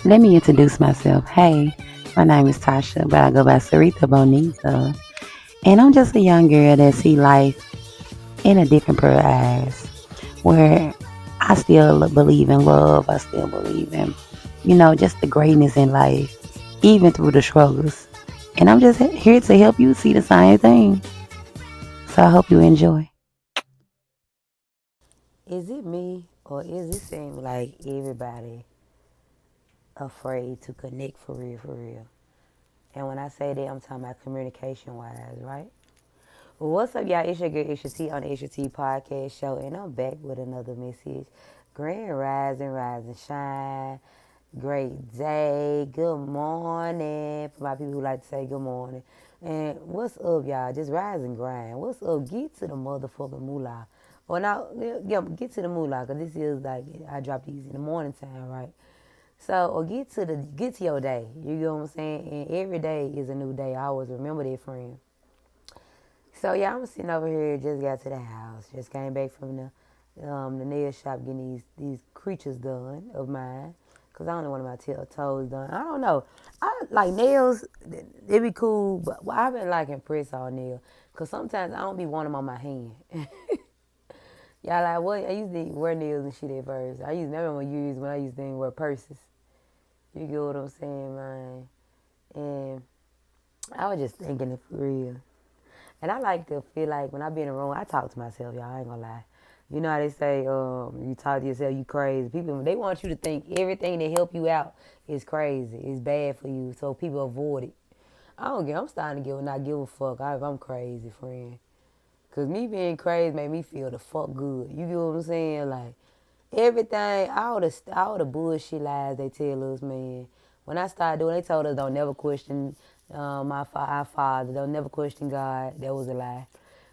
Let me introduce myself. Hey, my name is Tasha, but I go by Sarita Bonita. And I'm just a young girl that see life in a different pair of eyes. Where I still believe in love. I still believe in, just the greatness in life, even through the struggles. And I'm just here to help you see the same thing. So I hope you enjoy. Is it me or is it seem like everybody afraid to connect for real, for real? And when I say that, I'm talking about communication wise, right? Well, what's up, y'all? It's your girl, Isha T on the Isha T podcast show, and I'm back with another message. Grand rising, rise and shine. Great day. Good morning. For my people who like to say good morning. And what's up, y'all? Just rise and grind. What's up? Get to the motherfucking moolah. Well, now, yeah, get to the moolah, because this is like, I drop these in the morning time, right? So, or get to your day. You know what I'm saying? And every day is a new day. I always remember that, friend. So yeah, I'm sitting over here. Just got to the house. Just came back from the nail shop getting these creatures done of mine. Cause I only want my toes done. I don't know. I like nails. They be cool, but I've been liking press on nail. Cause sometimes I don't be wanting them on my hand. Y'all like what? I used to wear nails and shit at first. I used never want to use when I used to wear purses. You get what I'm saying, man? And I was just thinking it for real. And I like to feel like when I be in a room, I talk to myself, y'all. I ain't gonna lie. You know how they say, you talk to yourself, you crazy. People, they want you to think everything that help you out is crazy, is bad for you, so people avoid it. I don't get. I'm starting to not give a fuck if I'm crazy, friend. Cause me being crazy make me feel the fuck good. You get what I'm saying? Like everything, all the bullshit lies they tell us, man. When I started doing, they told us don't never question our Father, don't never question God. That was a lie.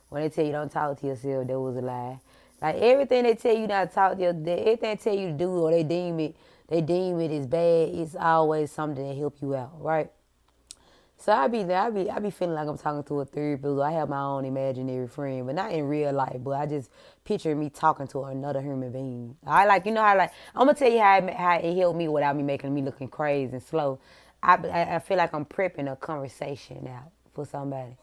When they tell you don't talk to yourself, that was a lie. Like everything they tell you not to talk to yourself, everything they tell you to do or they deem it as bad. It's always something that help you out, right? So I be feeling like I'm talking to a third wheel. I have my own imaginary friend, but not in real life. But I just picture me talking to another human being. I like, how like I'm gonna tell you how it helped me without me making me looking crazy and slow. I feel like I'm prepping a conversation out for somebody.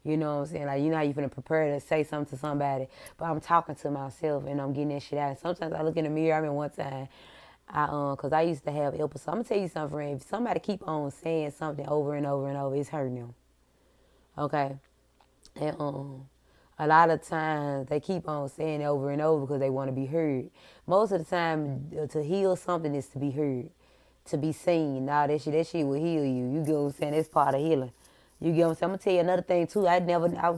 You know what I'm saying? Like, you know how you finna prepare to say something to somebody, but I'm talking to myself and I'm getting that shit out. And sometimes I look in the mirror. I mean, one time, cause I used to have episodes. I'm gonna tell you something, friend. If somebody keep on saying something over and over and over, it's hurting them. Okay, and a lot of times they keep on saying it over and over because they want to be heard. Most of the time, to heal something is to be heard, to be seen. Now that shit will heal you. You get what I'm saying? That's part of healing. You get what I'm saying? I'm gonna tell you another thing too. I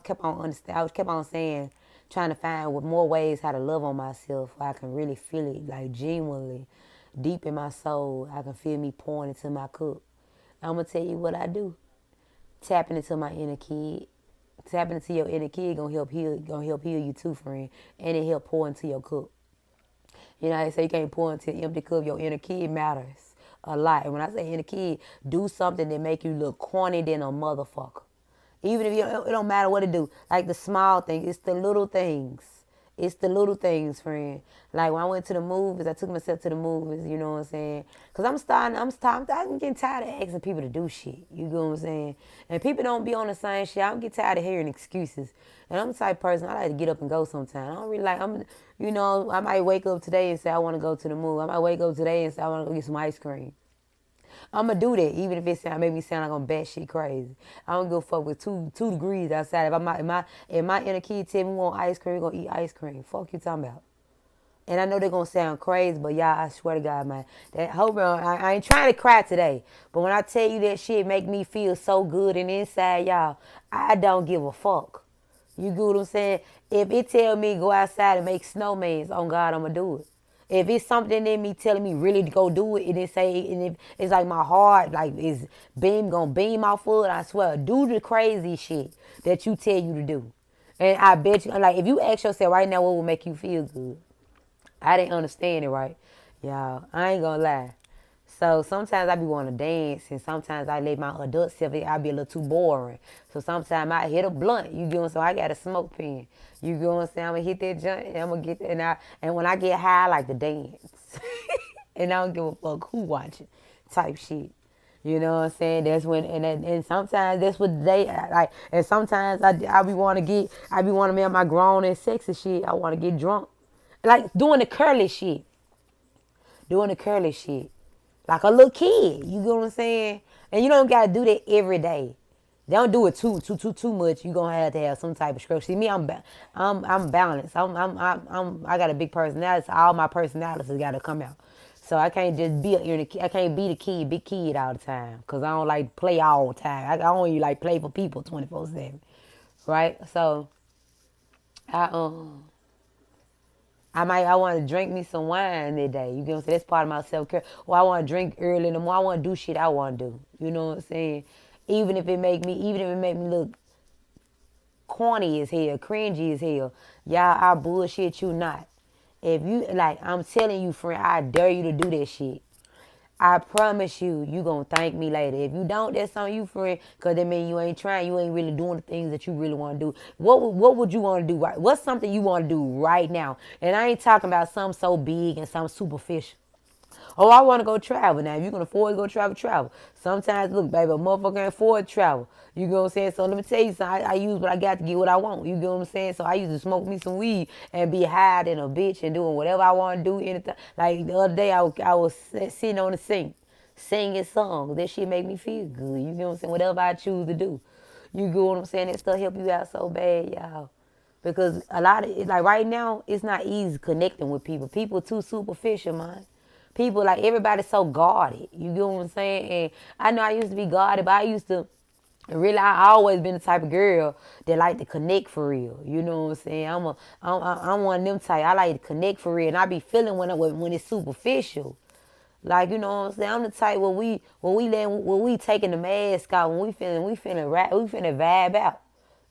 kept on understand. I kept on saying, trying to find more ways how to love on myself. Where I can really feel it, like genuinely, deep in my soul. I can feel me pouring into my cup. I'm gonna tell you what I do. Tapping into my inner kid. Tapping into your inner kid gonna help heal you too, friend. And it help pour into your cup. You know how they say you can't pour into an empty cup. Your inner kid matters a lot. And when I say inner kid, do something that make you look corny than a motherfucker. Even if it don't matter what it do. Like the small things. It's the little things. It's the little things, friend. Like when I went to the movies, I took myself to the movies, you know what I'm saying? Because I'm getting tired of asking people to do shit. You know what I'm saying? And people don't be on the same shit. I'm getting tired of hearing excuses. And I'm the type of person, I like to get up and go sometime. I don't really like, I might wake up today and say I want to go to the movie. I might wake up today and say I want to go get some ice cream. I'm gonna do that, even if make me sound like I'm batshit crazy. I don't give a fuck with 2 degrees outside. If my inner kid tell me we want ice cream, we gonna eat ice cream. Fuck you talking about. And I know they're gonna sound crazy, but y'all, I swear to God, man, that hope I ain't trying to cry today. But when I tell you that shit make me feel so good and inside, y'all, I don't give a fuck. You get what I'm saying? If it tell me go outside and make snowmans, on God, I'ma do it. If it's something in me telling me really to go do it, and if it's like my heart, like is gonna beam off of it, I swear, do the crazy shit that you tell you to do. And I bet you, like, if you ask yourself right now, what will make you feel good? I didn't understand it right, y'all. I ain't gonna lie. So sometimes I be want to dance, and sometimes I let my adult self. I be a little too boring. So sometimes I hit a blunt. You get what I'm saying? I got a smoke pen. You get what I'm saying? I'm gonna hit that joint, and I'm gonna get and when I get high, I like to dance. and I don't give a fuck who watching type shit. You know what I'm saying? That's when, and sometimes that's what they like. And sometimes I be want to get, I be want to make my grown and sexy shit. I want to get drunk, like doing the curly shit, doing the curly shit, like a little kid. You know what I'm saying? And you don't gotta do that every day. Don't do it too much. You gonna have to have some type of structure. See me, I'm balanced. I got a big personality. So all my personalities got to come out. So I can't just be I can't be the kid, big kid all the time. Cause I don't like play all the time. I only like play for people 24/7, right? So I I want to drink me some wine today. You get what I'm saying? That's part of my self care. Or I want to drink early in the morning. I want to do shit I want to do. You know what I'm saying? Even if it make me look corny as hell, cringy as hell, y'all, I bullshit you not. If you like, I'm telling you, friend, I dare you to do that shit. I promise you, you gonna thank me later. If you don't, that's on you, friend, because that means you ain't trying. You ain't really doing the things that you really want to do. What would you want to do? Right? What's something you want to do right now? And I ain't talking about something so big and something superficial. Oh, I want to go travel. Now, if you can afford to go travel, travel. Sometimes, look, baby, a motherfucker can't afford to travel. You know what I'm saying? So let me tell you something. I use what I got to get what I want. You know what I'm saying? So I used to smoke me some weed and be high than a bitch and doing whatever I want to do. Anything. Like the other day, I was sitting on the sink, singing songs. That shit make me feel good. You know what I'm saying? Whatever I choose to do. You know what I'm saying? That stuff help you out so bad, y'all. Because a lot of it, like right now, it's not easy connecting with people. People too superficial, man. People like everybody's so guarded. You get what I'm saying? And I know I used to be guarded, but I used to really, I always been the type of girl that like to connect for real. You know what I'm saying? I'm one of them type. I like to connect for real, and I be feeling when it's superficial. Like, you know what I'm saying? I'm the type when we taking the mask out, when we finna vibe out.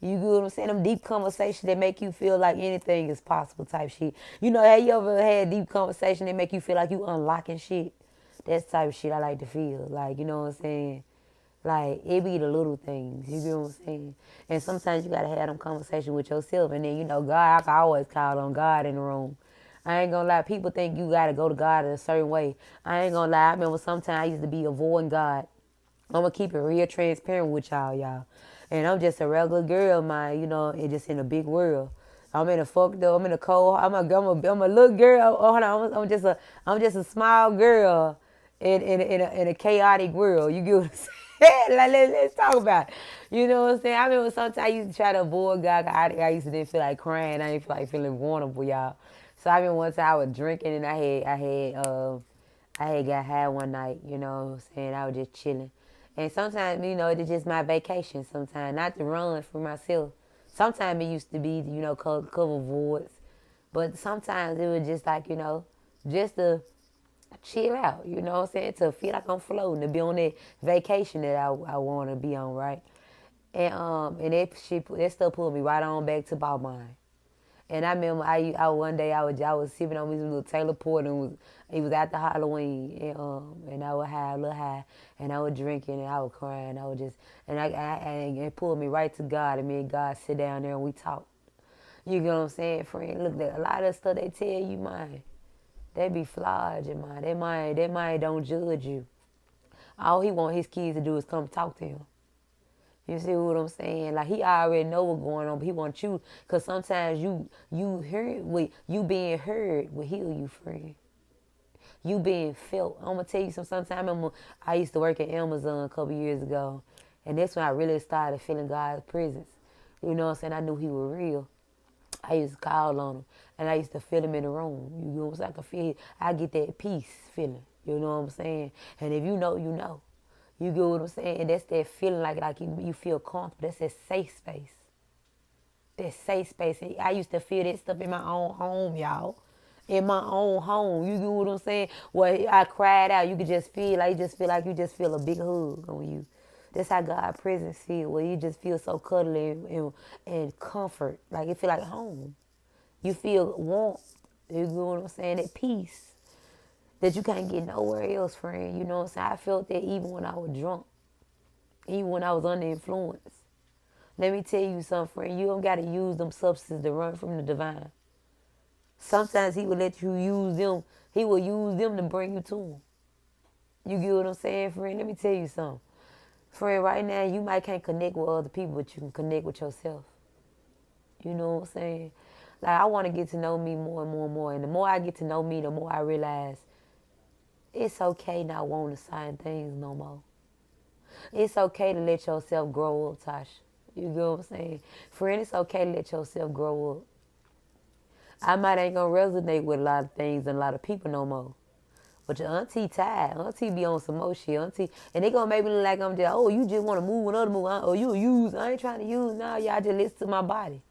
You get what I'm saying? Them deep conversations that make you feel like anything is possible type shit. You know, have you ever had deep conversation that make you feel like you unlocking shit? That's the type of shit I like to feel. Like, you know what I'm saying? Like, it be the little things. You get what I'm saying? And sometimes you gotta have them conversations with yourself. And then, you know, God, I can always call on God in the room. I ain't gonna lie, people think you gotta go to God in a certain way. I ain't gonna lie, I remember sometimes I used to be avoiding God. I'm gonna keep it real transparent with y'all. And I'm just a regular girl, man, you know, and just in a big world. I'm in a fucked up, I'm in a cold, I'm a little girl. Oh, hold on, I'm just a small girl in a chaotic world. You get what I'm saying? Like, let's talk about it. You know what I'm saying? I remember sometimes I used to try to avoid God. I used to didn't feel like crying. I didn't feel like feeling vulnerable, y'all. So I remember one time I was drinking and I had got high one night, you know what I'm saying? I was just chilling. And sometimes, you know, it's just my vacation sometimes, not to run for myself. Sometimes it used to be, you know, cover voids. But sometimes it was just like, you know, just to chill out, you know what I'm saying? To feel like I'm floating, to be on that vacation that I want to be on, right? And that stuff pulled me right on back to Balmain. And I remember I one day I was sipping on me some little Taylor Port and it was after Halloween and I was high, a little high, and I was drinking and I was crying. I was just and it pulled me right to God, and me and God sit down there and we talked. You get what I'm saying, friend? Look, a lot of stuff they tell you, man, they be flawed, your mind. That mind don't judge you. All he want his kids to do is come talk to him. You see what I'm saying? Like he already know what's going on, but he wants you, cause sometimes you being heard will heal you, friend. You being felt. I'm gonna tell you sometimes I used to work at Amazon a couple years ago, and that's when I really started feeling God's presence. You know what I'm saying? I knew He was real. I used to call on Him, and I used to feel Him in the room. You know what I'm saying? I could feel. I get that peace feeling. You know what I'm saying? And if you know, you know. You get what I'm saying? And that's that feeling like you feel comfortable. That's that safe space. That safe space. And I used to feel that stuff in my own home, y'all. In my own home. You get what I'm saying? Where I cried out. You could just feel like you just feel a big hug on you. That's how God's presence feel. Where you just feel so cuddly and comfort. Like it feel like home. You feel warmth. You get what I'm saying? That peace that you can't get nowhere else, friend. You know what I'm saying? I felt that even when I was drunk, even when I was under influence. Let me tell you something, friend. You don't got to use them substances to run from the divine. Sometimes He will let you use them He will use them to bring you to him. You get what I'm saying, friend? Let me tell you something. Friend, right now, you might can't connect with other people, but you can connect with yourself. You know what I'm saying? Like, I want to get to know me more and more and more. And the more I get to know me, the more I realize it's okay not wanting the same things no more. It's okay to let yourself grow up, Tasha. You get what I'm saying? Friend, it's okay to let yourself grow up. I might ain't gonna resonate with a lot of things and a lot of people no more. But your auntie tired. Auntie be on some more shit. Auntie, and they gonna make me look like I'm just, oh, you just want to move another move. Oh, you use. I ain't trying to use. Now, y'all just listen to my body.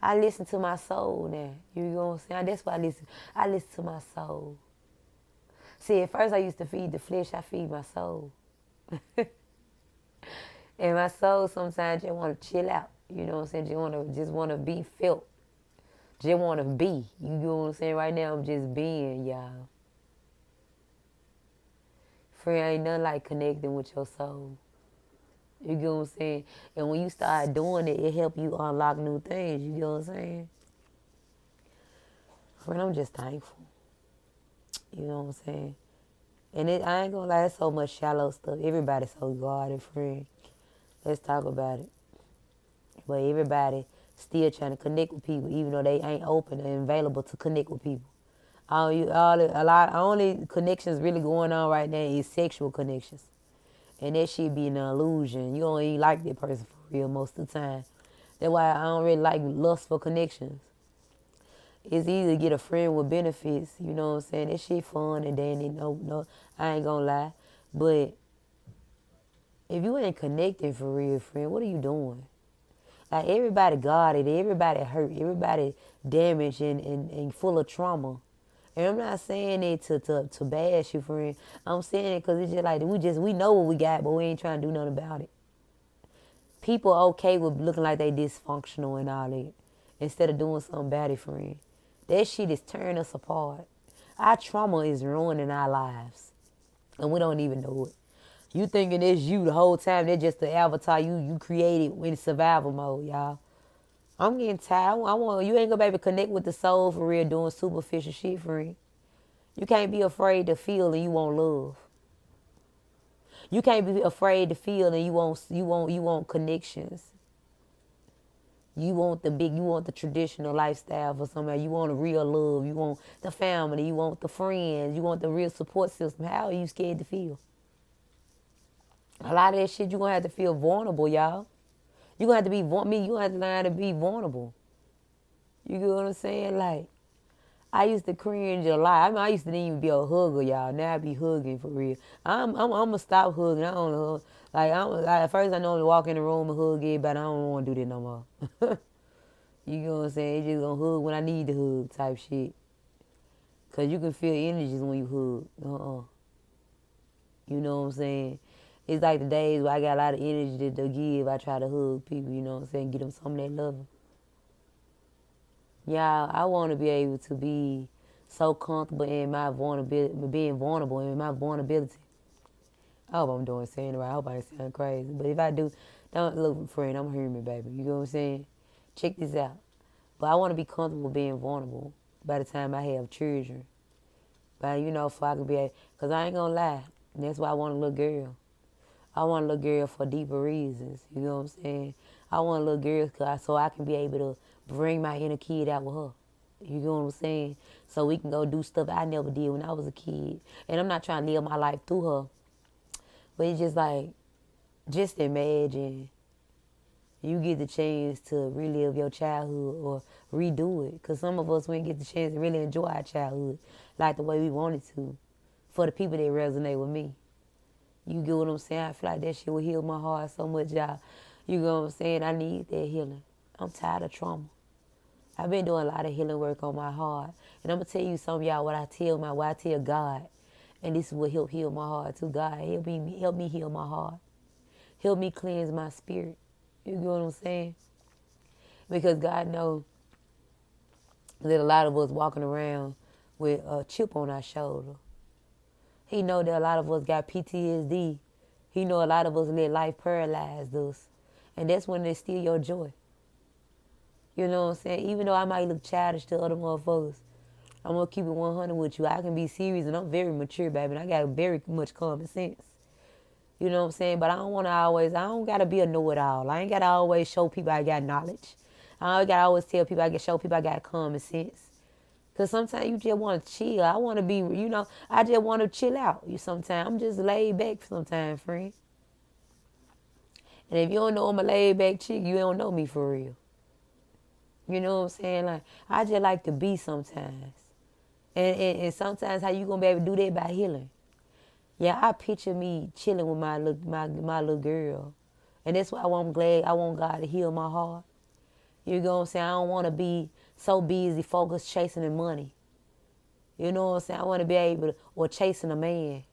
I listen to my soul now. You know what I'm saying? That's why I listen. I listen to my soul. See, at first I used to feed the flesh. I feed my soul. And my soul sometimes just want to chill out. You know what I'm saying? Just want to be felt. Just want to be. You know what I'm saying? Right now I'm just being, y'all. Friend, ain't nothing like connecting with your soul. You get what I'm saying? And when you start doing it, it help you unlock new things. You get what I'm saying? Friend, I'm just thankful. You know what I'm saying? And I ain't gonna lie, it's so much shallow stuff. Everybody's so guarded, friend. Let's talk about it. But everybody still trying to connect with people, even though they ain't open and available to connect with people. Only connections really going on right now is sexual connections. And that shit be an illusion. You don't even like that person for real most of the time. That's why I don't really like lustful connections. It's easy to get a friend with benefits, you know what I'm saying? That shit fun and dandy, no, I ain't gonna lie. But if you ain't connecting for real, friend, what are you doing? Like, everybody guarded, everybody hurt, everybody damaged and full of trauma. And I'm not saying it to bash you, friend. I'm saying it because it's just like we know what we got, but we ain't trying to do nothing about it. People okay with looking like they dysfunctional and all that instead of doing something about it, friend. That shit is tearing us apart. Our trauma is ruining our lives, and we don't even know it. You thinking it's you the whole time. They're just the avatar you created in survival mode, y'all. I'm getting tired. I want you ain't gonna be able to connect with the soul for real doing superficial shit, friend. You can't be afraid to feel and you won't love. You can't be afraid to feel and you want connections. You want the traditional lifestyle for somebody. You want a real love. You want the family. You want the friends. You want the real support system. How are you scared to feel? A lot of that shit, you're going to have to feel vulnerable, y'all. You're going to have to be, you're going to have to learn how to be vulnerable. You get what I'm saying? Like, I used to cringe a lot. I mean, I used to even be a hugger, y'all. Now I be hugging for real. I'm gonna stop hugging. I don't hug. Like, at first I normally walk in the room and hug everybody. I don't want to do that no more. You know what I'm saying? It's just gonna hug when I need to hug type shit. Cause you can feel energies when you hug. You know what I'm saying? It's like the days where I got a lot of energy to give. I try to hug people. You know what I'm saying? Get them some of that love. Yeah, I want to be able to be so comfortable in my vulnerability, being vulnerable in my vulnerability. I hope I'm doing saying it right. I hope I ain't sound crazy. But if I do, don't look, friend, I'm human, baby. You know what I'm saying? Check this out. But I want to be comfortable being vulnerable by the time I have children. But, so I can be, because I ain't going to lie. And that's why I want a little girl. I want a little girl for deeper reasons. You know what I'm saying? I want a little girl so I can be able to bring my inner kid out with her. You know what I'm saying? So we can go do stuff I never did when I was a kid. And I'm not trying to live my life through her. But it's just like, just imagine you get the chance to relive your childhood or redo it. Because some of us, we didn't get the chance to really enjoy our childhood like the way we wanted to for the people that resonate with me. You get what I'm saying? I feel like that shit will heal my heart so much, y'all. You know what I'm saying? I need that healing. I'm tired of trauma. I've been doing a lot of healing work on my heart. And I'm going to tell you some of y'all what I tell God. And this will help heal my heart too. God, help me heal my heart. Help me cleanse my spirit. You know what I'm saying? Because God knows that a lot of us walking around with a chip on our shoulder. He know that a lot of us got PTSD. He know a lot of us let life paralyze us. And that's when they steal your joy. You know what I'm saying? Even though I might look childish to other motherfuckers, I'm gonna keep it 100 with you. I can be serious and I'm very mature, baby. And I got very much common sense. You know what I'm saying? But I don't gotta be a know-it-all. I ain't gotta always show people I got knowledge. I ain't gotta always tell people show people I got common sense. Cause sometimes you just want to chill. I want to be, I just want to chill out. Sometimes I'm just laid back sometimes, friend. And if you don't know I'm a laid back chick, you don't know me for real. You know what I'm saying? Like, I just like to be sometimes. And sometimes how you gonna be able to do that by healing? Yeah, I picture me chilling with my little girl. And that's why I'm glad I want God to heal my heart. You know what I'm saying? I don't want to be so busy, focused, chasing the money. You know what I'm saying? I want to be able to, or chasing a man.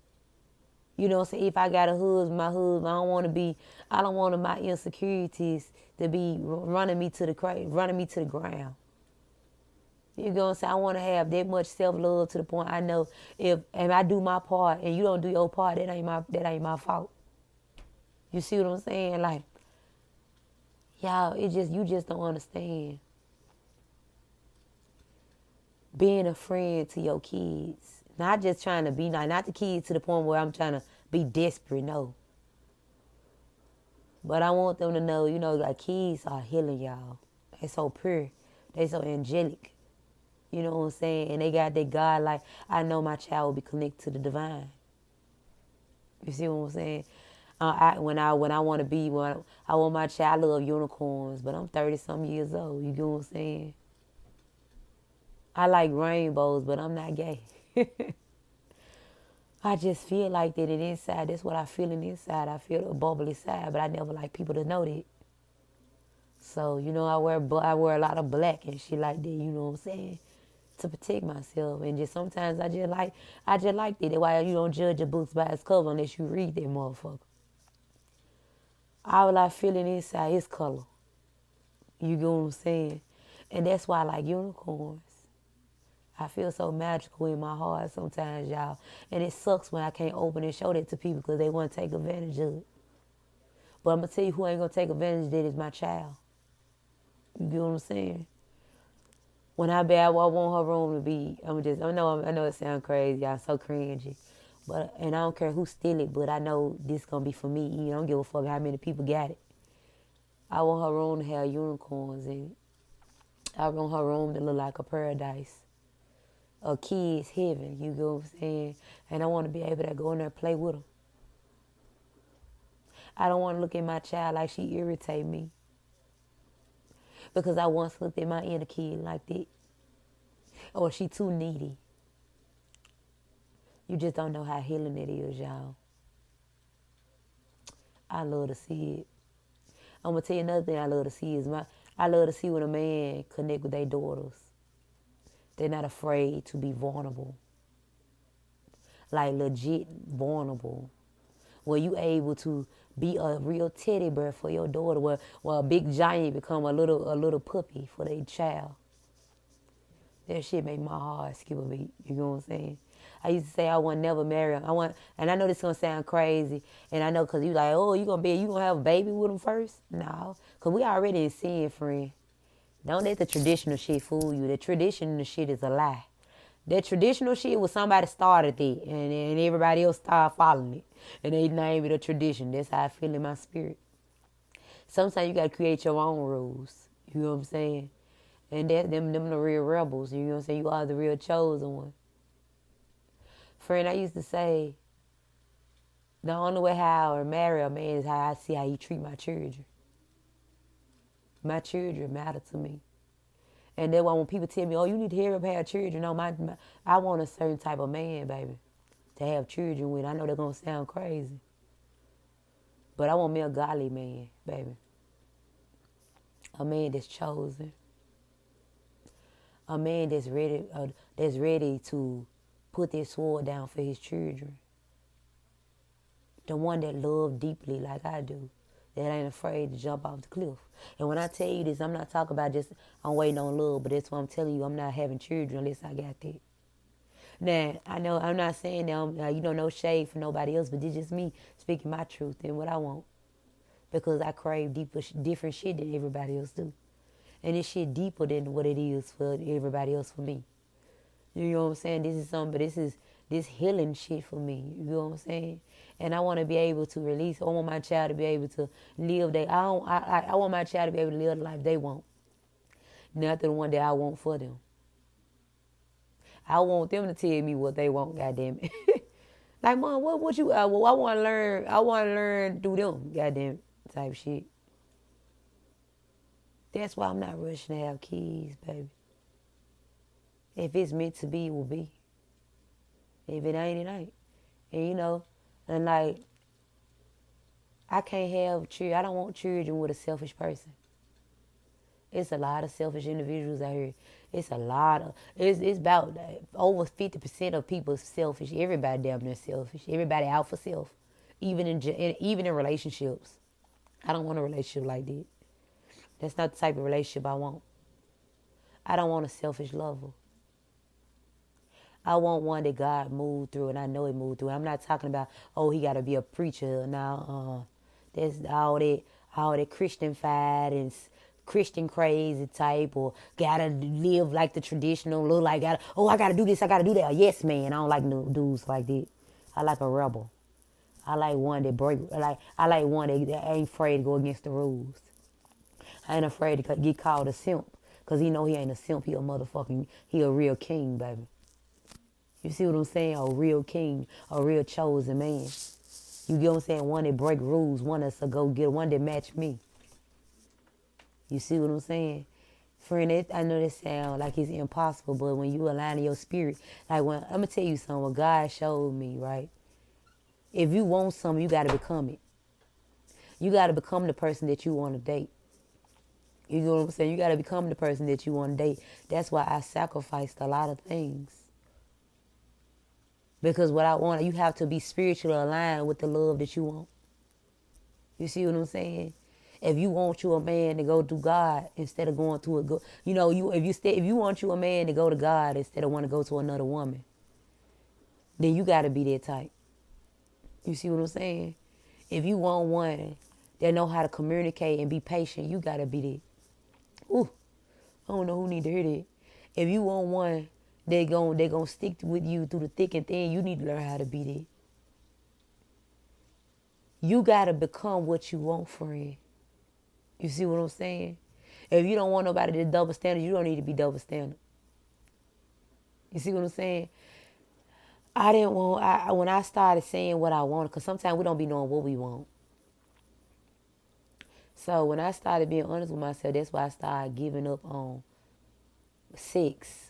You know what I'm saying? If I got a husband, I don't want my insecurities to be running me to the ground. You know what I'm saying? I want to have that much self-love to the point I know if I do my part and you don't do your part, that ain't my fault. You see what I'm saying? Like, y'all, you just don't understand. Being a friend to your kids. Not just trying to be nice, not the kids to the point where I'm trying to be desperate, no. But I want them to know, like kids are healing, y'all. They so pure. They so angelic. You know what I'm saying? And they got that God, like, I know my child will be connected to the divine. You see what I'm saying? When I want to be, I want my child, I love unicorns, but I'm 30-something years old. You know what I'm saying? I like rainbows, but I'm not gay. I just feel like that inside. That's what I feel inside. I feel a bubbly side, but I never like people to know that. So, I wear a lot of black and shit like that, you know what I'm saying? To protect myself. And just sometimes I just like that. That's why you don't judge a book by its cover unless you read that motherfucker. All I feel inside is color. You know what I'm saying? And that's why I like unicorns. I feel so magical in my heart sometimes, y'all. And it sucks when I can't open and show that to people because they want to take advantage of it. But I'm going to tell you who ain't going to take advantage of it is my child. You get what I'm saying? When I want her room to be, I know it sounds crazy, y'all, so cringy. And I don't care who steal it, but I know this going to be for me. I don't give a fuck how many people got it. I want her room to have unicorns in it. I want her room to look like a paradise. A kid's heaven, you know what I'm saying? And I want to be able to go in there and play with them. I don't want to look at my child like she irritate me. Because I once looked at my inner kid like that. Or she too needy. You just don't know how healing it is, y'all. I love to see it. I'm going to tell you another thing I love to see is I love to see when a man connect with their daughters. They're not afraid to be vulnerable. Like legit vulnerable. Where you able to be a real teddy bear for your daughter. Where a big giant become a little puppy for their child. That shit make my heart skip a beat. You know what I'm saying? I used to say I want never marry him. And I know this gonna sound crazy. And I know because you like, oh, you gonna have a baby with him first? No, because we already in sin, friend. Don't let the traditional shit fool you. The traditional shit is a lie. That traditional shit was somebody started it, and everybody else started following it. And they named it a tradition. That's how I feel in my spirit. Sometimes you gotta create your own rules. You know what I'm saying? And them the real rebels. You know what I'm saying? You are the real chosen one. Friend, I used to say, the only way how I marry a man is how I see how he treat my children. My children matter to me. And then when people tell me, oh, you need to hurry up, have children. No, I want a certain type of man, baby, to have children with. I know they're going to sound crazy. But I want me a godly man, baby. A man that's chosen. A man that's ready to put their sword down for his children. The one that loves deeply like I do. That ain't afraid to jump off the cliff. And when I tell you this, I'm not talking about just I'm waiting on love, but that's what I'm telling you. I'm not having children unless I got that. Now, I know I'm not saying that, no shade for nobody else, but it's just me speaking my truth and what I want. Because I crave different shit than everybody else do. And this shit deeper than what it is for everybody else for me. You know what I'm saying? This is something, but this healing shit for me. You know what I'm saying? And I want to be able to release. I want my child to be able to live. I want my child to be able to live the life they want, not the one that I want for them. I want them to tell me what they want. Goddamn it. Like, mom, what you? Well, I want to learn. I want to learn through them. Goddamn it, type shit. That's why I'm not rushing to have kids, baby. If it's meant to be, it will be. If it ain't, it ain't. And you know, and like, I can't have children. I don't want children with a selfish person. It's a lot of selfish individuals out here. It's a lot of, it's about over 50% of people selfish. Everybody damn near selfish. Everybody out for self. Even in relationships. I don't want a relationship like that. That's not the type of relationship I want. I don't want a selfish lover. I want one that God moved through, and I know He moved through. I'm not talking about, oh, he got to be a preacher now. There's all that Christian-fied and Christian crazy type, or gotta live like the traditional, look like I gotta do this, I gotta do that. Yes, man. I don't like no dudes like that. I like a rebel. I like one that I like one that ain't afraid to go against the rules. I ain't afraid to get called a simp, cause he know he ain't a simp. He a real king, baby. You see what I'm saying? A real king, a real chosen man. You get what I'm saying? One that break rules, one that's a go-getter, one that match me. You see what I'm saying? Friend, I know this sound like it's impossible, but when you align in your spirit, like when, I'm going to tell you something, what God showed me, right? If you want something, you got to become it. You got to become the person that you want to date. You know what I'm saying? You got to become the person that you want to date. That's why I sacrificed a lot of things. Because what I want, you have to be spiritually aligned with the love that you want. You see what I'm saying? If you want you a man to go to God instead of going to if you want you a man to go to God instead of want to go to another woman, then you got to be that type. You see what I'm saying? If you want one that know how to communicate and be patient, you got to be that. Ooh, I don't know who need to hear that. If you want one they gonna stick with you through the thick and thin, you need to learn how to be that. You got to become what you want, friend. You see what I'm saying? If you don't want nobody to double standard, you don't need to be double standard. You see what I'm saying? When I started saying what I wanted, because sometimes we don't be knowing what we want. So when I started being honest with myself, that's why I started giving up on sex.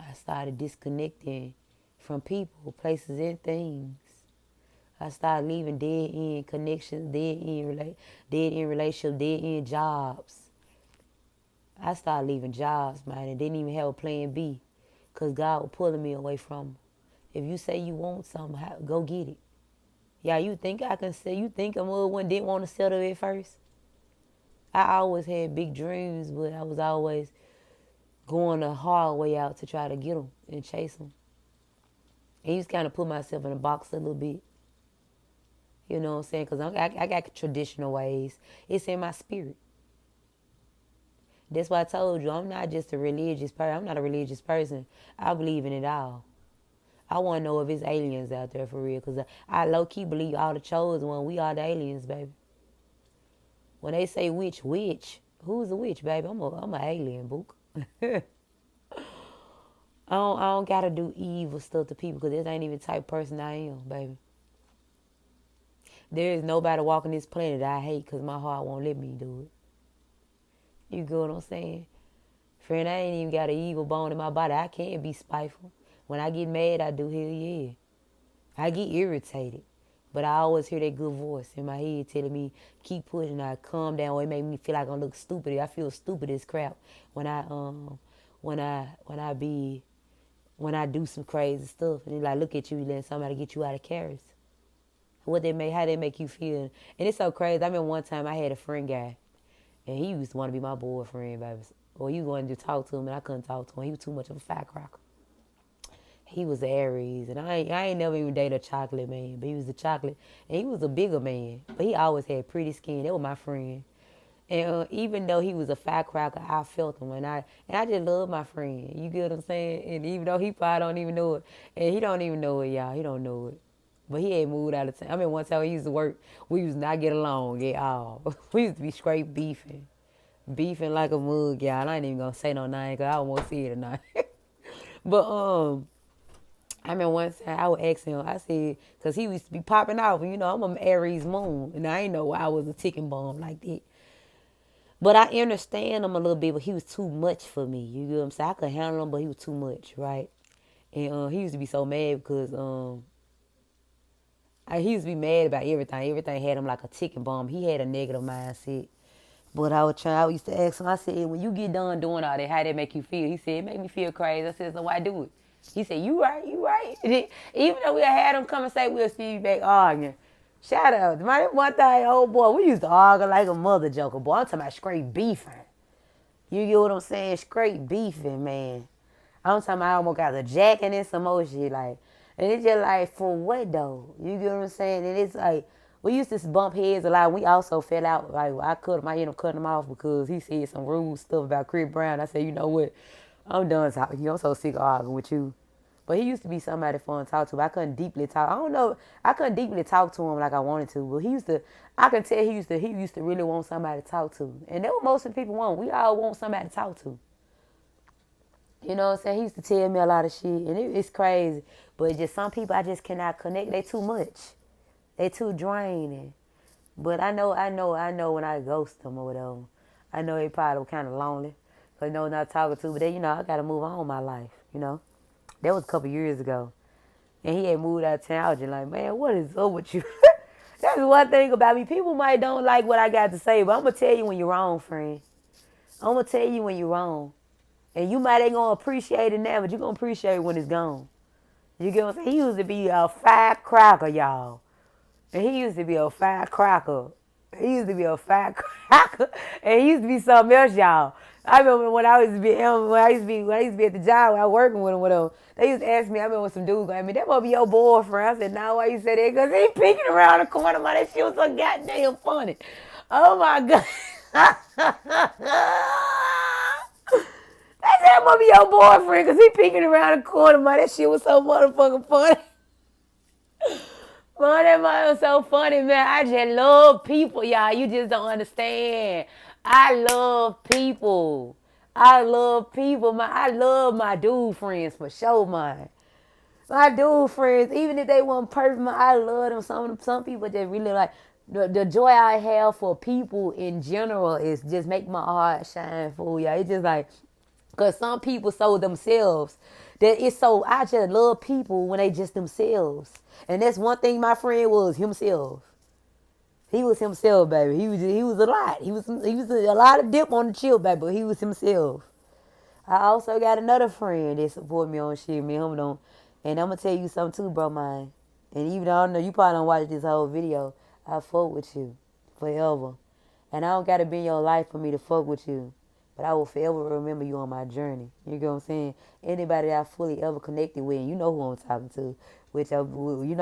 I started disconnecting from people, places, and things. I started leaving dead end connections, dead end relationships, dead end jobs. I started leaving jobs, man, and didn't even have a plan B, because God was pulling me away from them. If you say you want something, go get it. Yeah, you think I can say, you think a one didn't want to settle at first? I always had big dreams, but I was always going the hard way out to try to get them and chase them. And just kind of put myself in a box a little bit. You know what I'm saying? Because I got traditional ways. It's in my spirit. That's why I told you, I'm not just a religious person. I'm not a religious person. I believe in it all. I want to know if it's aliens out there for real. Because I low-key believe all the chosen one. We are the aliens, baby. When they say witch, who's a witch, baby? I'm an alien, book. I don't got to do evil stuff to people, because this ain't even the type of person I am, baby. There is nobody walking this planet that I hate, because my heart won't let me do it. You get what I'm saying? Friend, I ain't even got an evil bone in my body. I can't be spiteful. When I get mad, I do, hell yeah. I get irritated. But I always hear that good voice in my head telling me, keep pushing. I calm down, or it make me feel like I look stupid. I feel stupid as crap when I do some crazy stuff. And they like, look at you, letting somebody get you out of character. How they make you feel. And it's so crazy. I remember one time I had a friend guy, and he used to want to be my boyfriend, baby. Or he wanted to talk to him, and I couldn't talk to him. He was too much of a firecracker. He was Aries, and I ain't never even dated a chocolate man, but he was a chocolate, and he was a bigger man, but he always had pretty skin. That was my friend. And even though he was a firecracker, I felt him, and I just love my friend. You get what I'm saying? And even though he probably don't even know it, and he don't even know it, y'all. He don't know it. But he ain't moved out of town. I mean, one time we used to work, we used to not get along at all. We used to be straight beefing like a mug, y'all. And I ain't even gonna say no name because I don't want to see it tonight. But I mean, one time I would ask him, I said, because he used to be popping off, and I'm an Aries moon, and I ain't know why I was a ticking bomb like that. But I understand him a little bit, but he was too much for me. You get what I'm saying? I could handle him, but he was too much, right? And he used to be so mad because he used to be mad about everything. Everything had him like a ticking bomb. He had a negative mindset. But I used to ask him, I said, when you get done doing all that, how that make you feel? He said, it make me feel crazy. I said, so why do it? He said, you right, you right. Even though we had him come and say we'll see you back arguing. Shout out. My one thing, old boy, we used to argue like a mother joker, boy. I'm talking about straight beefing. You get what I'm saying? Straight beefing, man. I'm talking about I almost got a jacking and some more shit, like, and it's just like, for what though? You get what I'm saying? And it's like, we used to bump heads a lot. We also fell out. Like, I ended up cutting him off because he said some rude stuff about Chris Brown. I said, you know what? I'm done talking. I'm so sick of arguing with you. But he used to be somebody fun to talk to. But I couldn't deeply talk. I don't know. I couldn't deeply talk to him like I wanted to. But he used to. I can tell he used to really want somebody to talk to. And that's what most of the people want. We all want somebody to talk to. You know what I'm saying? He used to tell me a lot of shit, and it's crazy. But just some people I just cannot connect. They too much. They too draining. But I know when I ghost them or whatever. I know they probably kind of lonely. Because not talking to. But then, I got to move on in my life, That was a couple years ago. And he had moved out of town. I was just like, man, what is up with you? That's one thing about me. People might don't like what I got to say, but I'm going to tell you when you're wrong, friend. I'm going to tell you when you're wrong. And you might ain't going to appreciate it now, but you're going to appreciate it when it's gone. You get what I'm saying? He used to be a firecracker, y'all. And he used to be a firecracker. He used to be a firecracker. And he used to be something else, y'all. I remember when I used to be at the job, I was working with him, whatever. They used to ask me, I remember when some dudes going, that must be your boyfriend. I said, no, why you say that? Because he peeking around the corner, man. That shit was so goddamn funny. Oh, my God. That must be your boyfriend because he peeking around the corner, man. That shit was so motherfucking funny. Man, that man was so funny, man. I just love people, y'all. You just don't understand. I love people. I love people, man. I love my dude friends for sure, man. My dude friends, even if they weren't perfect, man, I love them. Some people just really like the joy I have for people in general is just make my heart shine for y'all. It's just like, because some people so themselves that it's so, I just love people when they just themselves. And that's one thing my friend was, himself. He was himself, baby. He was a lot. He was a lot of dip on the chill, baby, but he was himself. I also got another friend that support me on shit. Me and him don't. And I'm going to tell you something too, bro, mine. And even though I know you probably don't watch this whole video, I fuck with you forever. And I don't got to be in your life for me to fuck with you. But I will forever remember you on my journey. You know what I'm saying? Anybody that I fully ever connected with, you know who I'm talking to. With your, you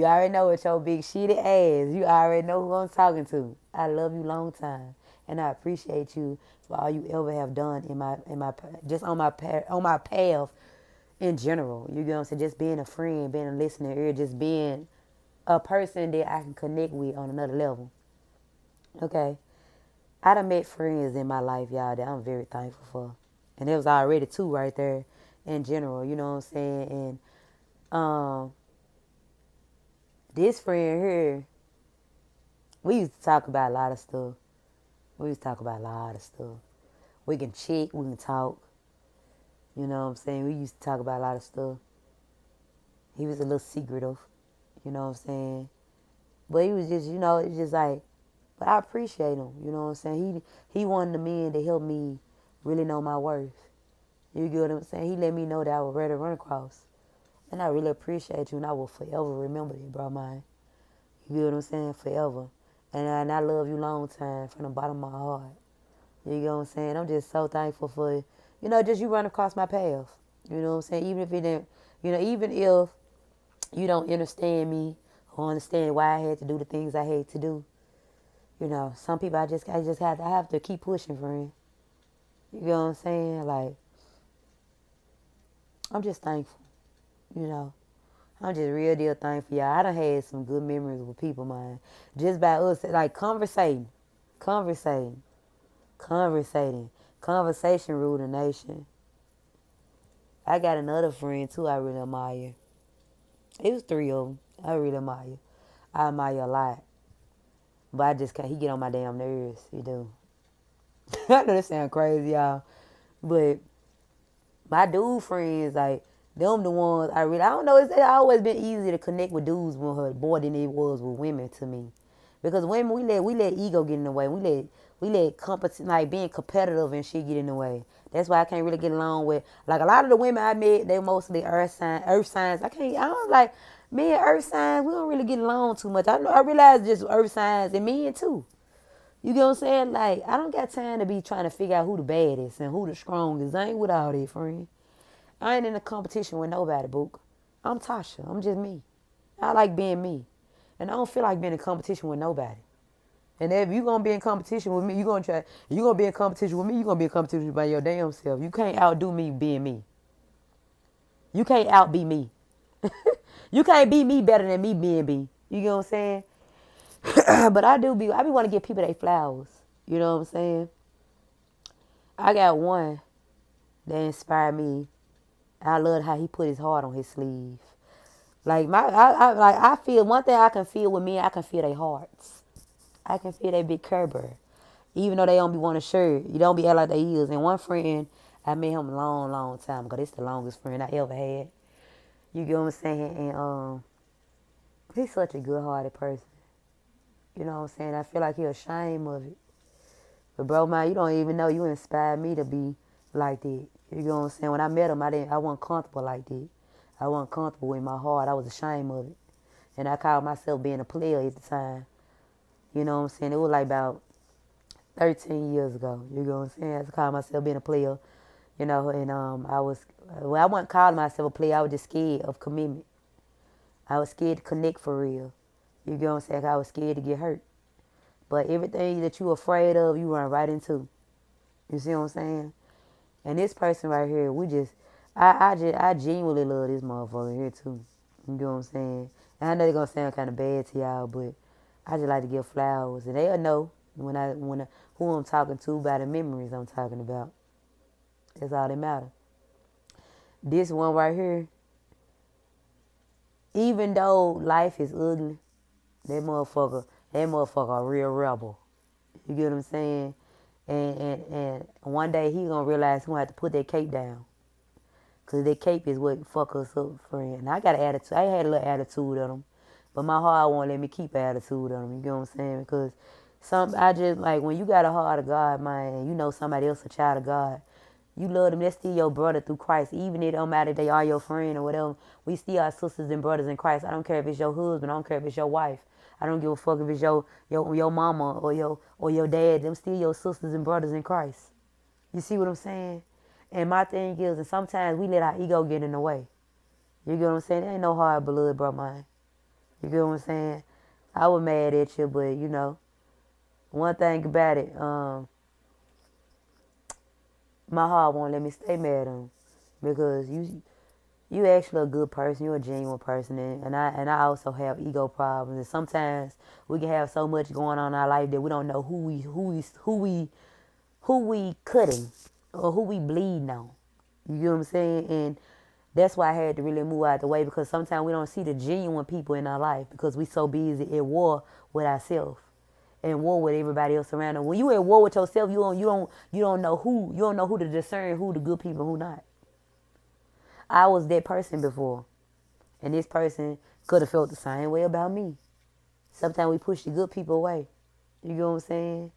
already know with your big shitty ass. You already know who I'm talking to. I love you long time, and I appreciate you for all you ever have done in my just on my path in general. You know what I'm saying? Just being a friend, being a listening ear, just being a person that I can connect with on another level. Okay. I done met friends in my life, y'all, that I'm very thankful for. And there was already two right there in general, you know what I'm saying? And this friend here, we used to talk about a lot of stuff. We can check, we can talk. You know what I'm saying? We used to talk about a lot of stuff. He was a little secretive, you know what I'm saying? But he was just, it's just like, but I appreciate him, you know what I'm saying? He one of the men that helped me really know my worth. You get what I'm saying? He let me know that I was ready to run across. And I really appreciate you, and I will forever remember that, bro, man. You get what I'm saying? Forever. And I love you long time from the bottom of my heart. You get what I'm saying? I'm just so thankful for, just you run across my path. You know what I'm saying? Even if it didn't, even if you don't understand me or understand why I had to do the things I had to do. You know, some people I have to keep pushing, friend. You know what I'm saying? Like, I'm just thankful, you know. I'm just real deal thankful, y'all. I done had some good memories with people, man. Just by us, like, conversating, conversating. Conversation rule the nation. I got another friend, too, I really admire. It was three of them. I really admire. I admire a lot. But I just can't, he get on my damn nerves. He do. I know this sound crazy, y'all. But my dude friends, like, them the ones I don't know, it's always been easy to connect with dudes more than it was with women to me. Because women, we let ego get in the way. We let like being competitive and shit get in the way. That's why I can't really get along with, like, a lot of the women I met, they mostly earth signs. I don't like, me and earth signs, we don't really get along too much. I realize just earth signs and men too. You get what I'm saying? Like, I don't got time to be trying to figure out who the baddest and who the strongest. I ain't with all that, friend. I ain't in a competition with nobody, Book. I'm Tasha. I'm just me. I like being me. And I don't feel like being in competition with nobody. And if you gonna be in competition with me, you gonna be in competition with me, you gonna be in competition by your damn self. You can't outdo me being me. You can't outbe me. You can't be me better than me being me. You get what I'm saying? But I be want to give people their flowers. You know what I'm saying? I got one that inspired me. I love how he put his heart on his sleeve. Like, I feel one thing I can feel with men, I can feel their hearts. I can feel they big Kerber. Even though they don't be wanting to share, you don't be act like they is. And one friend, I met him a long, long time ago. This the longest friend I ever had. You get what I'm saying? And he's such a good hearted person. You know what I'm saying? I feel like he's ashamed of it. But bro, man, you don't even know you inspired me to be like that. You know what I'm saying? When I met him, I wasn't comfortable like that. I wasn't comfortable in my heart. I was ashamed of it. And I called myself being a player at the time. You know what I'm saying? It was like about 13 years ago. You know what I'm saying? I called myself being a player, and I wasn't calling myself a player. I was just scared of commitment. I was scared to connect for real. You know what I'm saying? I was scared to get hurt. But everything that you afraid of, you run right into. You see what I'm saying? And this person right here, I genuinely love this motherfucker here too. You know what I'm saying? And I know they're gonna sound kind of bad to y'all, but I just like to give flowers, and they'll know who I'm talking to by the memories I'm talking about. That's all that matters. This one right here, even though life is ugly, that motherfucker a real rebel. You get what I'm saying? And one day he gonna realize he gonna have to put that cape down. Cause that cape is what fuck us up, friend. And I got an attitude. I had a little attitude on him, but my heart won't let me keep an attitude on him. You get what I'm saying? Because I just like when you got a heart of God, man, and you know somebody else a child of God, you love them. They're still your brother through Christ. Even if it don't matter if they are your friend or whatever, we still are sisters and brothers in Christ. I don't care if it's your husband. I don't care if it's your wife. I don't give a fuck if it's your mama or your dad. Them still your sisters and brothers in Christ. You see what I'm saying? And my thing is, and sometimes we let our ego get in the way. You get what I'm saying? There ain't no hard blood, bro, mine. You get what I'm saying? I was mad at you, but one thing about it, my heart won't let me stay mad at him because you actually a good person. You're a genuine person, and I also have ego problems. And sometimes we can have so much going on in our life that we don't know who we cutting or who we bleeding on. You get what I'm saying? And that's why I had to really move out the way because sometimes we don't see the genuine people in our life because we so busy at war with ourselves and war with everybody else around us. When you at war with yourself, you don't know who to discern who the good people and who not. I was that person before, and this person could have felt the same way about me. Sometimes we push the good people away. You get what I'm saying?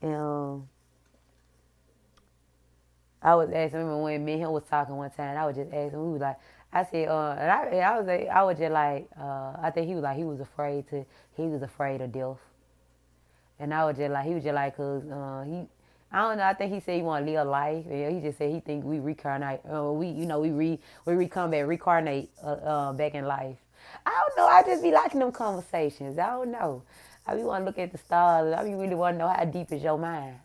And I was asking him when me and him was talking one time. I was just asking. We was like, I said, I was just like, I think he was like, he was afraid of death, and I was just like, he was just like, cause I don't know. I think he said he want to live life. He just said he think we reincarnate. We come back, reincarnate back in life. I don't know. I just be liking them conversations. I don't know. I be want to look at the stars. I be really want to know how deep is your mind.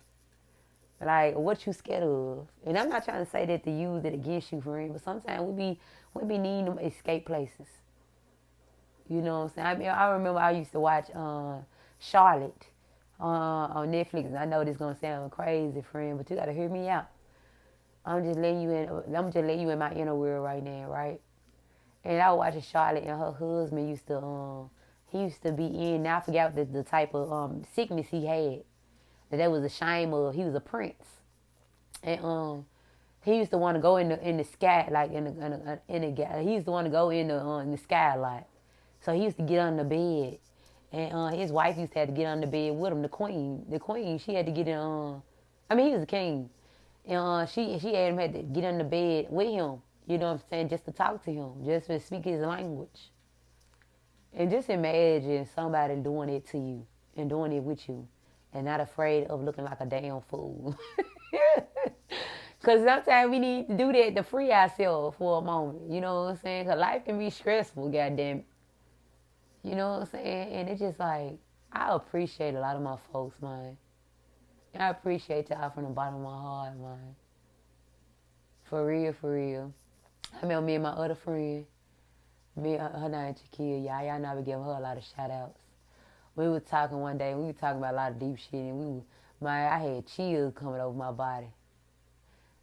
Like what you scared of. And I'm not trying to say that to use it against you, friend. But sometimes we be needing them escape places. You know what I'm saying? I mean, I remember I used to watch Charlotte on Netflix. And I know this gonna sound crazy, friend, but you gotta hear me out. I'm just letting you in. I'm just letting you in my inner world right now, right? And I was watching Charlotte, and her husband used to he used to be in. Now I forgot the type of sickness he had that was a shame of. He was a prince, and he used to want to go in the sky, like he used to want to go in the sky a lot. So he used to get on the bed, and his wife used to have to get on the bed with him. The queen, she had to get in. I mean, he was a king, and she had to get on the bed with him. You know what I'm saying? Just to talk to him, just to speak his language. And just imagine somebody doing it to you and doing it with you, and not afraid of looking like a damn fool. Because sometimes we need to do that to free ourselves for a moment. You know what I'm saying? Because life can be stressful, goddamn it. You know what I'm saying? And it's just like, I appreciate a lot of my folks, man. I appreciate y'all from the bottom of my heart, man. For real, for real. I remember me and my other friend, her name Shaquille. Y'all know I be giving her a lot of shout outs. We were talking one day, and we were talking about a lot of deep shit, and I had chills coming over my body.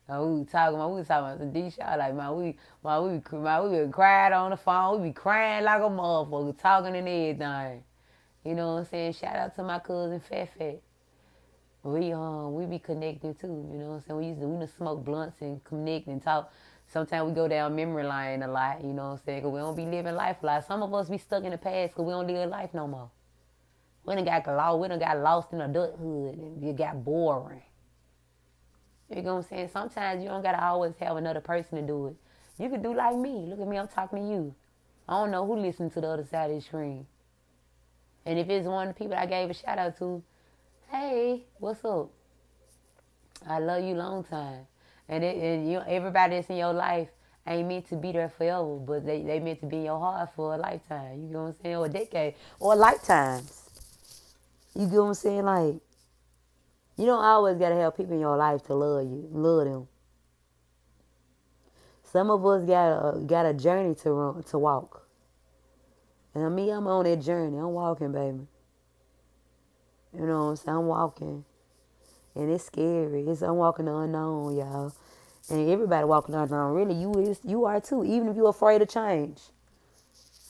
And we were talking about some deep shit. Like, we would cry on the phone. We be crying like a motherfucker, talking and everything. You know what I'm saying? Shout out to my cousin Fat Fat. We be connecting too. You know what I'm saying? We used to smoke blunts and connect and talk. Sometimes we go down memory lane a lot. You know what I'm saying? Because we don't be living life a lot. Some of us be stuck in the past because we don't live life no more. We done got lost in adulthood and it got boring. You know what I'm saying? Sometimes you don't gotta always have another person to do it. You can do like me. Look at me, I'm talking to you. I don't know who listened to the other side of the screen. And if it's one of the people I gave a shout out to, hey, what's up? I love you long time. And you, everybody that's in your life ain't meant to be there forever, but they meant to be in your heart for a lifetime. You know what I'm saying? Or a decade. Or lifetimes. You get what I'm saying? Like, you don't always gotta have people in your life to love you, love them. Some of us got a journey to walk. And me, I'm on that journey. I'm walking, baby. You know what I'm saying? I'm walking. And it's scary. I'm walking the unknown, y'all. And everybody walking the unknown. Really, you are too. Even if you're afraid of change.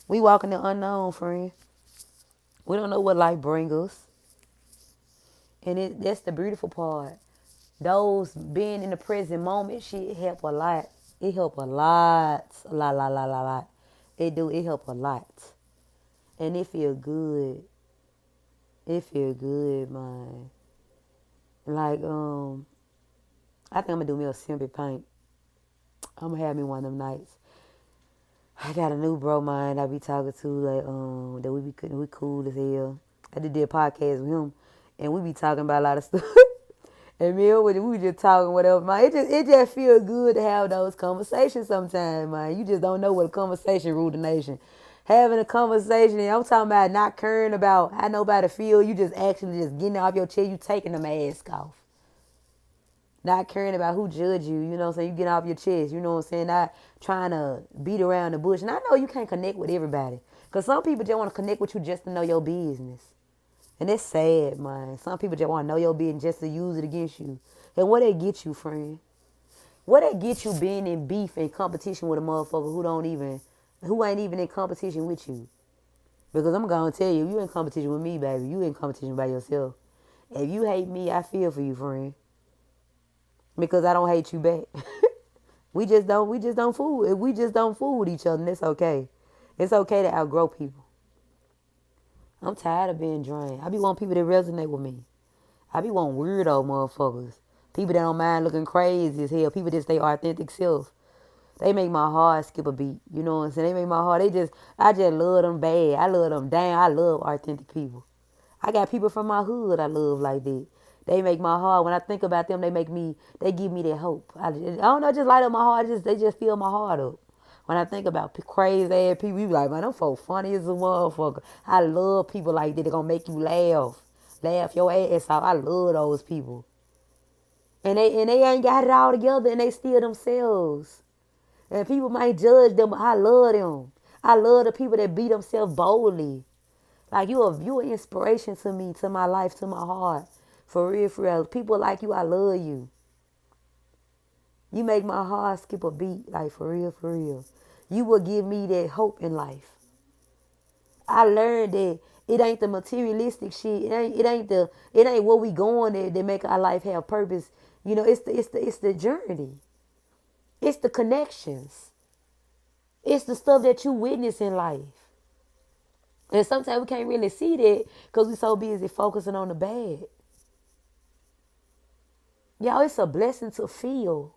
We walking the unknown, friend. We don't know what life brings us. And that's the beautiful part. Those being in the present moment, shit help a lot. It help a lot. A lot. It do. It help a lot. And it feel good. It feel good, man. Like, I think I'm gonna do me a simple paint. I'm gonna have me one of them nights. I got a new bro mine I be talking to, like, that we cool as hell. I did a podcast with him, and we be talking about a lot of stuff. And me and we just talking whatever, man. It just feel good to have those conversations sometimes, man. You just don't know what a conversation rule the nation. Having a conversation, and I'm talking about not caring about how nobody feel. You just actually just getting off your chair. You taking the mask off. Not caring about who judge you, you know what I'm saying? You get off your chest, you know what I'm saying? Not trying to beat around the bush. And I know you can't connect with everybody. Because some people just want to connect with you just to know your business. And it's sad, man. Some people just want to know your business just to use it against you. And what they get you, friend? What they get you being in beef and competition with a motherfucker who ain't even in competition with you? Because I'm going to tell you, if you in competition with me, baby, you in competition by yourself. If you hate me, I feel for you, friend. Because I don't hate you back. we just don't fool. If we just don't fool with each other, and it's okay. It's okay to outgrow people. I'm tired of being drained. I be wanting people to resonate with me. I be wanting weirdo motherfuckers. People that don't mind looking crazy as hell. People that stay authentic self. They make my heart skip a beat. You know what I'm saying? They make my heart, I just love them bad. I love them down. I love authentic people. I got people from my hood I love like that. They make my heart, when I think about them, they give me that hope. I don't know, just light up my heart. They just fill my heart up. When I think about crazy ass people, you be like, man, them folk funny as a motherfucker. I love people like that. They gonna make you laugh. Laugh your ass off. I love those people. And they ain't got it all together and they still themselves. And people might judge them, but I love them. I love the people that beat themselves boldly. Like you an inspiration to me, to my life, to my heart. For real, for real. People like you, I love you. You make my heart skip a beat, like for real, for real. You will give me that hope in life. I learned that it ain't the materialistic shit. It ain't where we going that make our life have purpose. You know, it's the journey. It's the connections. It's the stuff that you witness in life. And sometimes we can't really see that because we're so busy focusing on the bad. Y'all, it's a blessing to feel.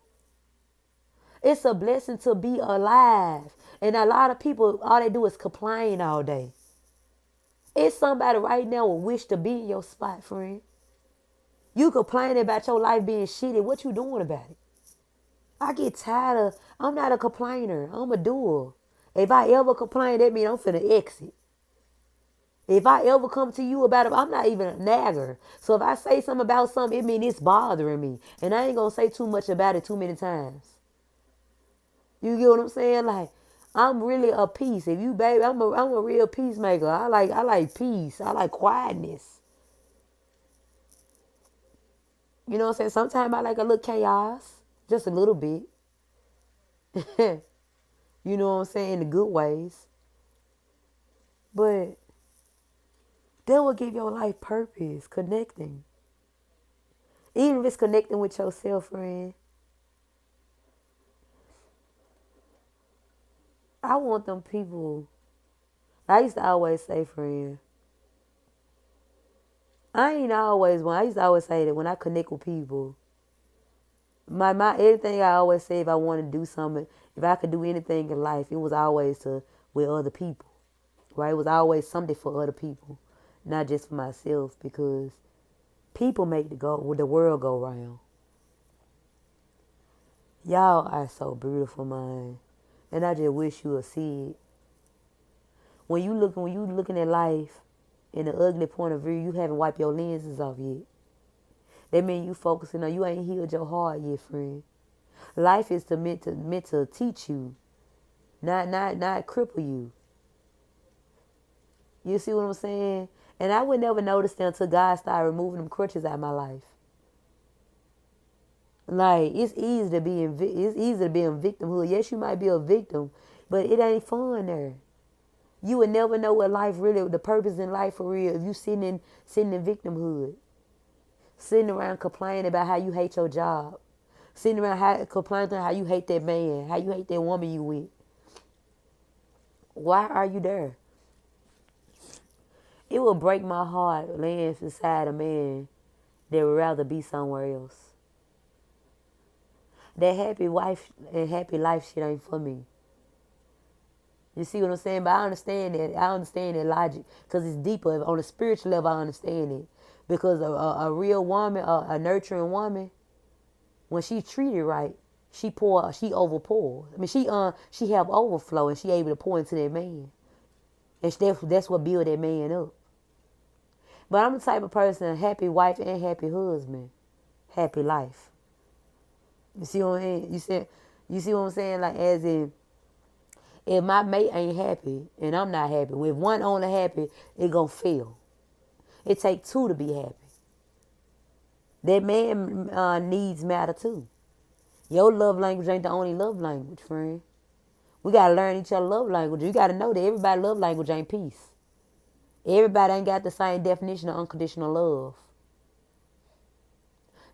It's a blessing to be alive. And a lot of people, all they do is complain all day. It's somebody right now who wish to be in your spot, friend. You complaining about your life being shitty. What you doing about it? I get tired of, I'm not a complainer. I'm a doer. If I ever complain, that means I'm finna exit. If I ever come to you about it, I'm not even a nagger. So if I say something about something, it means it's bothering me. And I ain't gonna say too much about it too many times. You get what I'm saying? Like, I'm really a peace. If you, baby, I'm a real peacemaker. I like peace. I like quietness. You know what I'm saying? Sometimes I like a little chaos. Just a little bit. You know what I'm saying? In the good ways. But that will give your life purpose, connecting. Even if it's connecting with yourself, friend. I want them people. I used to always say, friend. I ain't always one. I used to always say that when I connect with people, my everything I always say if I want to do something, if I could do anything in life, it was always to with other people. Right? It was always something for other people, not just for myself, because people make the world go round. Y'all are so beautiful, man. And I just wish you would see it. When you looking at life in an ugly point of view, you haven't wiped your lenses off yet. That means you focusing on, you ain't healed your heart yet, friend. Life is meant to teach you, not cripple you. You see what I'm saying? And I would never notice that until God started removing them crutches out of my life. Like, it's easy to be in victimhood. Yes, you might be a victim, but it ain't fun there. You would never know what life really, the purpose in life for real, if you sitting in victimhood. Sitting around complaining about how you hate your job. Sitting around complaining how you hate that man, how you hate that woman you with. Why are you there? It will break my heart laying beside a man that would rather be somewhere else. That happy wife and happy life shit ain't for me. You see what I'm saying? But I understand that. I understand that logic because it's deeper. On a spiritual level, I understand it. Because a real woman, a nurturing woman, when she treated right, she overpour. I mean, she have overflow and she able to pour into that man. And that's what build that man up. But I'm the type of person, happy wife and happy husband, happy life. You see what I mean? You see what I'm saying? Like, as in, if my mate ain't happy and I'm not happy, if one only happy, it gonna fail. It take two to be happy. That man needs matter too. Your love language ain't the only love language, friend. We gotta learn each other's love language. You gotta know that everybody's love language ain't peace. Everybody ain't got the same definition of unconditional love.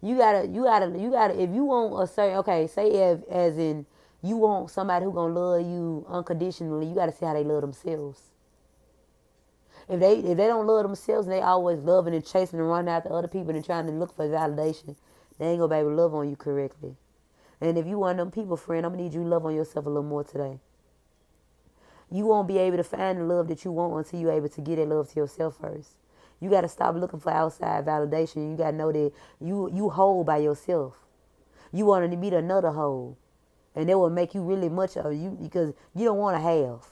You gotta, if you want a certain, okay, say as in you want somebody who gonna love you unconditionally, you gotta see how they love themselves. If they don't love themselves and they always loving and chasing and running after other people and trying to look for validation, they ain't gonna be able to love on you correctly. And if you one of them people, friend, I'm gonna need you to love on yourself a little more today. You won't be able to find the love that you want until you're able to get that love to yourself first. You got to stop looking for outside validation. You got to know that you whole by yourself. You want to meet another whole. And that will make you really much of you because you don't want to have.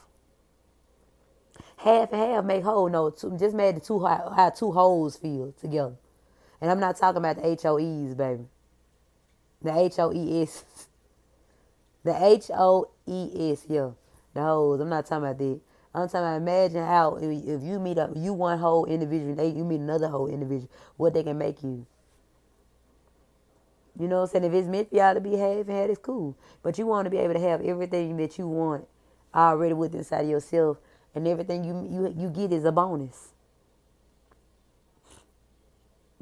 Half and half make whole. No, just made the two how two wholes feel together. And I'm not talking about the HOEs, baby. The HOES. The HOES, yeah. The hoes. I'm not talking about that. I'm talking about imagine how if you meet up you one whole individual, you meet another whole individual, what they can make you. You know what I'm saying? If it's meant for y'all to be half and half, it's cool. But you want to be able to have everything that you want already within inside of yourself, and everything you get is a bonus.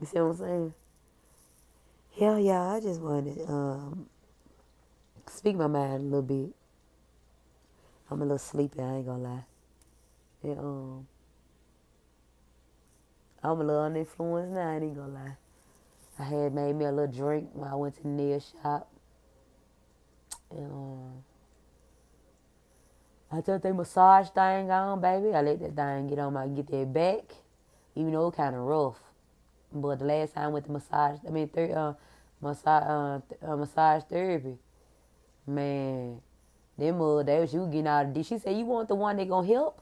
You see what I'm saying? Yeah, I just wanted to speak my mind a little bit. I'm a little sleepy, I ain't gonna lie. And, I'm a little uninfluenced now, I ain't gonna lie. I had made me a little drink when I went to the nail shop. And I took the massage thing on, baby. I let that thing get that back, even though it kind of rough. But the last time I went to massage therapy, man, she was getting out of this. She said, "You want the one that gonna help,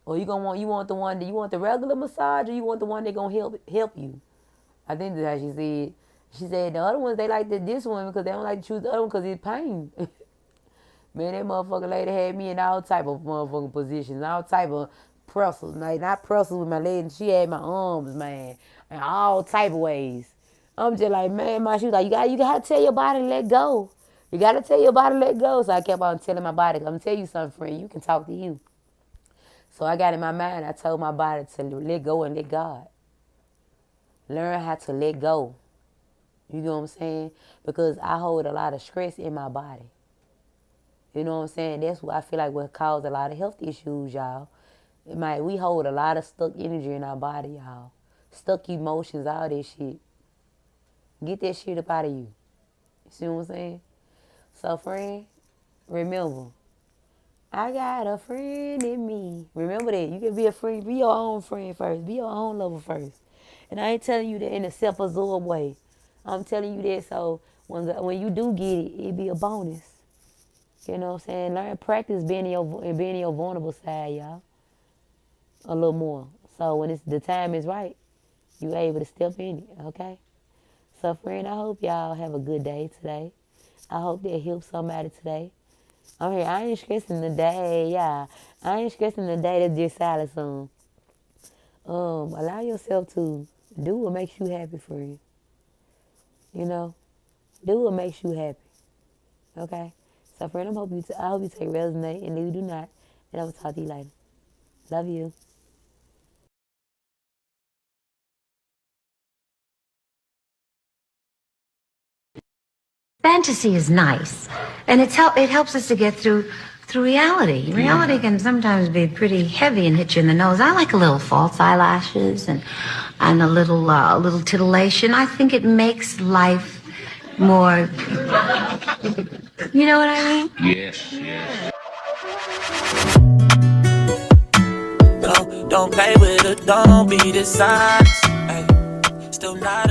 or you want the one that you want the regular massage, or you want the one that gonna help you?" I think that's how she said. She said the other ones they like this one because they don't like to choose the other one because it's pain. Man, that motherfucker lady had me in all type of motherfucking positions, all type of pressures. Like, not pressures with my legs. She had my arms, man, in all type of ways. I'm just like, man, she was like, you gotta tell your body to let go. You gotta tell your body to let go. So I kept on telling my body, I'm gonna tell you something, friend. You can talk to you. So I got in my mind, I told my body to let go and let God. Learn how to let go. You know what I'm saying? Because I hold a lot of stress in my body. You know what I'm saying? That's what I feel like what caused a lot of health issues, y'all. We hold a lot of stuck energy in our body, y'all. Stuck emotions, all that shit. Get that shit up out of you. You see what I'm saying? So, friend, remember, I got a friend in me. Remember that. You can be a friend. Be your own friend first. Be your own lover first. And I ain't telling you that in a self-absorbed way. I'm telling you that so when you do get it, it be a bonus. You know what I'm saying? Learn, practice being in your vulnerable side, y'all. A little more. So when the time is right, you able to step in it, okay? So friend, I hope y'all have a good day today. I hope that helps somebody today. I ain't stressing the day, yeah. I ain't stressing the day that's just silent song. Allow yourself to do what makes you happy, friend. You know? Do what makes you happy. Okay? So friend, I hope you take resonate, and if you do not, and I will talk to you later. Love you. Fantasy is nice, and it helps us to get through reality. Reality can sometimes be pretty heavy and hit you in the nose. I like a little false eyelashes and a little titillation. I think it makes life more. You know what I mean? Yes. Don't play with it. Don't be dishonest. Ay, still not.